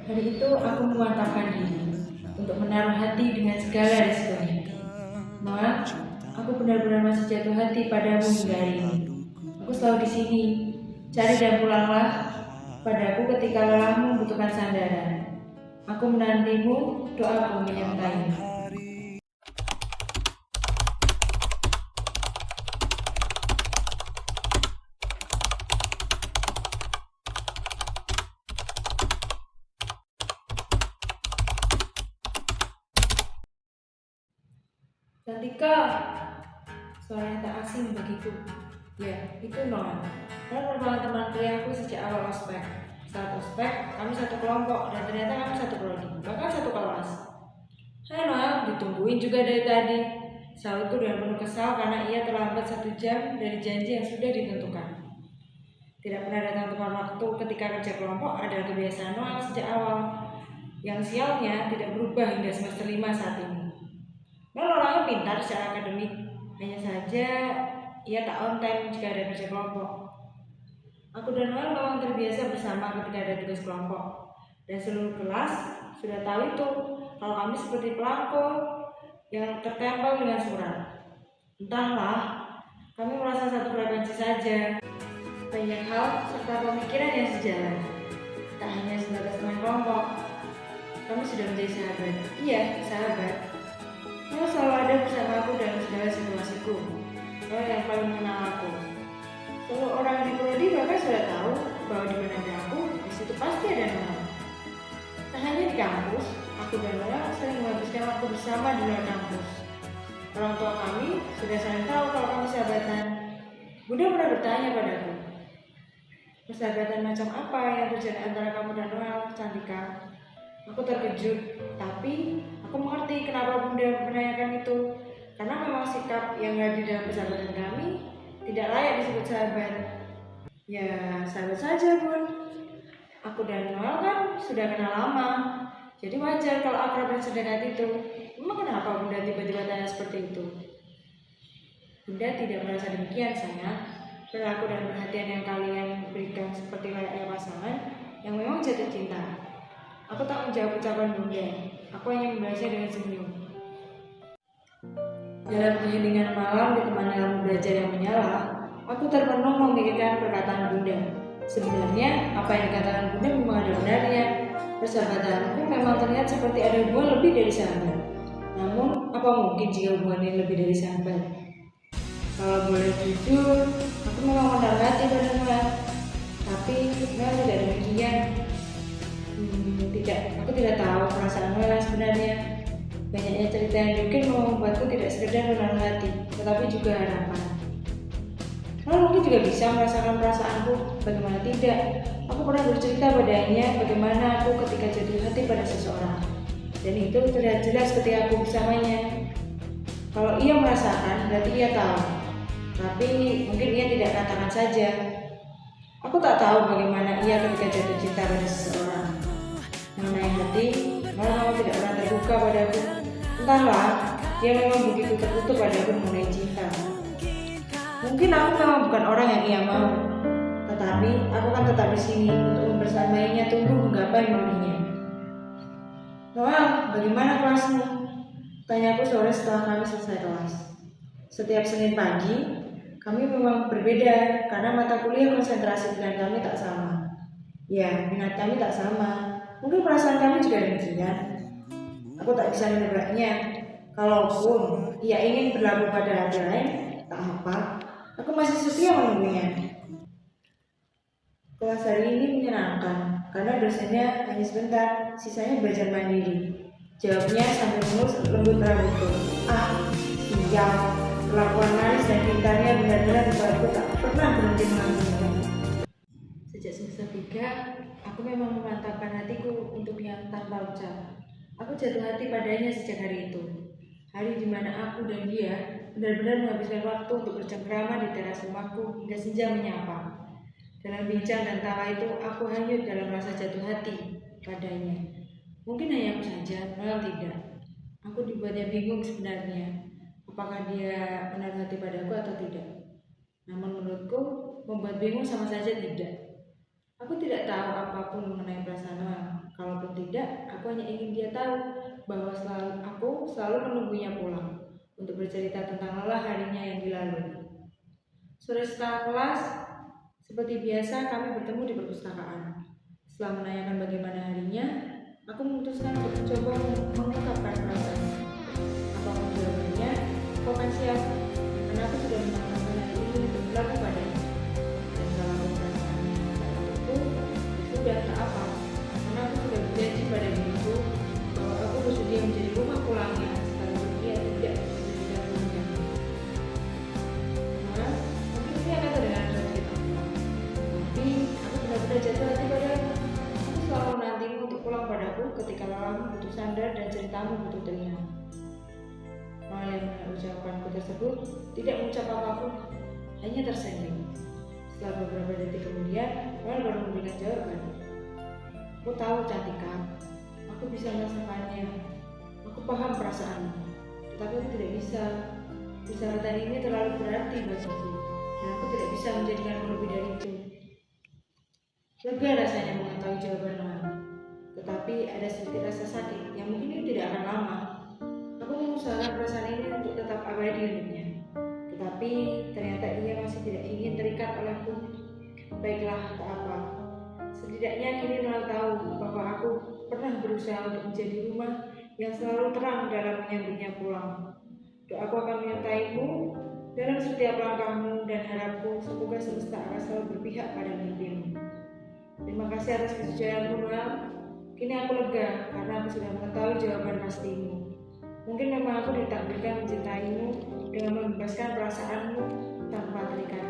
Hari itu aku memantapkan diri untuk menaruh hati dengan segala resikonya. Noel, aku benar-benar masih jatuh hati padamu hingga hari ini. Aku selalu di sini. Cari dan pulanglah padaku ketika lelahmu membutuhkan sandaran. Aku menantimu, doaku menyertaimu. Cantika, suara yang tak asing bagiku. Ya, itu Noel. Noel merupakan teman kuliahku sejak awal ospek. Saat ospek, kami satu kelompok dan ternyata kami satu prodi, bahkan satu kelas. Hai Noel, ditungguin juga dari tadi. Sahutku dengan penuh kesal karena ia terlambat 1 jam dari janji yang sudah ditentukan. Tidak pernah datang tepat waktu ketika kerja kelompok adalah kebiasaan Noel sejak awal. Yang sialnya tidak berubah hingga semester 5 saat ini. Noel orangnya pintar secara akademik, hanya saja ia tak on time jika ada kerja kelompok. Aku dan Noel memang terbiasa bersama ketika ada tugas kelompok, dan seluruh kelas sudah tahu itu kalau kami seperti pelangko yang tertempel dengan surat. Entahlah, kami merasa satu frekuensi saja. Banyak hal serta pemikiran yang sejalan. Tak hanya sebatas teman kelompok, kami sudah menjadi sahabat. Iya, sahabat. Noel selalu ada bersama aku dalam segala situasiku. Noel yang paling mengenal aku. Kalau orang di prodi bahkan sudah tahu bahwa di mana ada aku, di situ pasti ada Noel. Tak hanya di kampus, aku dan Noel sering menghabiskan waktu bersama di luar kampus. Orang tua kami sudah saling tahu kalau kami sahabatan. Bunda pernah bertanya padaku, persahabatan macam apa yang terjadi antara kamu dan Noel, Cantika? Aku terkejut, tapi aku mengerti kenapa Bunda menanyakan itu. Karena memang sikap yang ada di dalam persahabatan kami tidak layak disebut sahabat. Ya, sahabat saja, Bun. Aku dan Noel kan sudah kenal lama, jadi wajar kalau akrab dan sedekat itu. Memang kenapa Bunda tiba-tiba tanya seperti itu? Bunda tidak merasa demikian, sayang. Perilaku dan perhatian yang kalian berikan seperti layaknya pasangan yang memang jatuh cinta. Aku tak menjawab ucapan Bunda. Aku hanya membalasnya dengan senyum. Dalam keheningan malam ditemani lampu belajar yang menyala, aku termenung memikirkan perkataan Bunda. Sebenarnya, apa yang dikatakan Bunda memang ada benarnya. Persahabatanku memang terlihat seperti ada hubungan lebih dari sahabat. Namun, apa mungkin jika hubungan ini lebih dari sahabat? Kalau boleh jujur, aku memang menaruh hati pada Noel. Tapi Noel tidak demikian. Aku tidak tahu perasaan Noel yang sebenarnya. Banyaknya cerita yang mungkin membuatku tidak sekedar menaruh hati, tetapi juga harapan. Noel mungkin juga bisa merasakan perasaanku, bagaimana tidak. Aku pernah bercerita padanya bagaimana aku ketika jatuh hati pada seseorang. Dan itu terlihat jelas ketika aku bersamanya. Kalau ia merasakan, berarti ia tahu. Tapi mungkin ia tidak katakan saja. Aku tak tahu bagaimana ia ketika jatuh cinta pada seseorang. Mengenai hati, Noel tidak pernah terbuka padaku. Entahlah, dia memang begitu tertutup padaku mengenai cinta. Mungkin aku memang bukan orang yang ia mau, tetapi aku kan tetap di sini untuk membersamainya tumbuh menggapai mimpinya. Noel, bagaimana kelasmu? Tanyaku sore setelah kami selesai kelas. Setiap Senin pagi, kami memang berbeda karena mata kuliah konsentrasi dengan kami tak sama. Ya, minat kami tak sama. Mungkin perasaan kami juga demikian. Aku tak bisa menebaknya. Kalaupun ia ingin berlabuh pada hati lain, tak apa. Aku masih setia menunggunya. Kelas hari ini menyenangkan karena dosennya hanya sebentar, sisanya belajar mandiri. Jawabnya sambil melus lembut rambutku. Ah, sial. Kelakuan manis dan pintarnya benar-benar membuatku tak pernah berhenti mengaguminya. Sejak semester 3, aku memang memantapkan hatiku untuk yang tanpa ucap. Aku jatuh hati padanya sejak hari itu. Hari di mana aku dan dia benar-benar menghabiskan waktu untuk bercengkrama di teras rumahku hingga senja menyapa. Dalam bincang dan tawa itu, aku hanyut dalam rasa jatuh hati padanya. Mungkin hanya aku saja, Noel tidak. Aku dibuatnya bingung sebenarnya, apakah dia menaruh hati padaku atau tidak. Namun menurutku, membuat bingung sama saja tidak. Aku tidak tahu apapun mengenai perasaan Noel. Kalaupun hanya ingin dia tahu bahwa aku selalu menunggunya pulang untuk bercerita tentang lelah harinya yang dilalui. Sore setelah kelas, seperti biasa kami bertemu di perpustakaan. Setelah menanyakan bagaimana harinya, aku memutuskan untuk mencoba mengungkapkan perasaan. Apapun jawabannya, aku akan siap, karena aku sudah menangkan hari ini untuk berlaku padanya. Dan kalau perasaannya tak untukku, sudah tak apa, karena aku sudah berjanji pada diriku bahwa aku bersedia menjadi rumah pulangnya sekalipun dia tidak menjadi punya. Nah, mungkin ini akan terdengar sedikit amat, tapi aku benar-benar jatuh hati padamu. Aku selalu menantimu untuk pulang padaku ketika lelahmu butuh sandar dan ceritamu butuh telinga. Noel yang mendengar ucapanku tersebut tidak mengucap apapun, hanya tersenyum. Setelah beberapa detik kemudian, Noel baru memberikan jawaban. Aku tahu Cantika, aku bisa merasakannya. Aku paham perasaanmu, tetapi aku tidak bisa. Persahabatan ini terlalu berarti bagiku, dan aku tidak bisa menjadikanmu lebih dari itu. Lega rasanya mengetahui jawaban Noel, tetapi ada sedikit rasa sakit yang mungkin itu tidak akan lama. Aku mengusahakan perasaan ini untuk tetap abadi untuknya, tetapi ternyata ia masih tidak ingin terikat olehku. Baiklah, tak apa. Setidaknya kini Noel tahu bahwa aku pernah berusaha untuk menjadi rumah yang selalu terang dalam menyambutnya pulang. Doaku akan menyertaimu dalam setiap langkahmu dan harapku semoga semesta akan selalu berpihak pada mimpimu. Terima kasih atas kejujuranmu, Noel. Kini aku lega karena aku sudah mengetahui jawaban pastimu. Mungkin memang aku ditakdirkan mencintaimu dengan membebaskan perasaanmu tanpa terikat.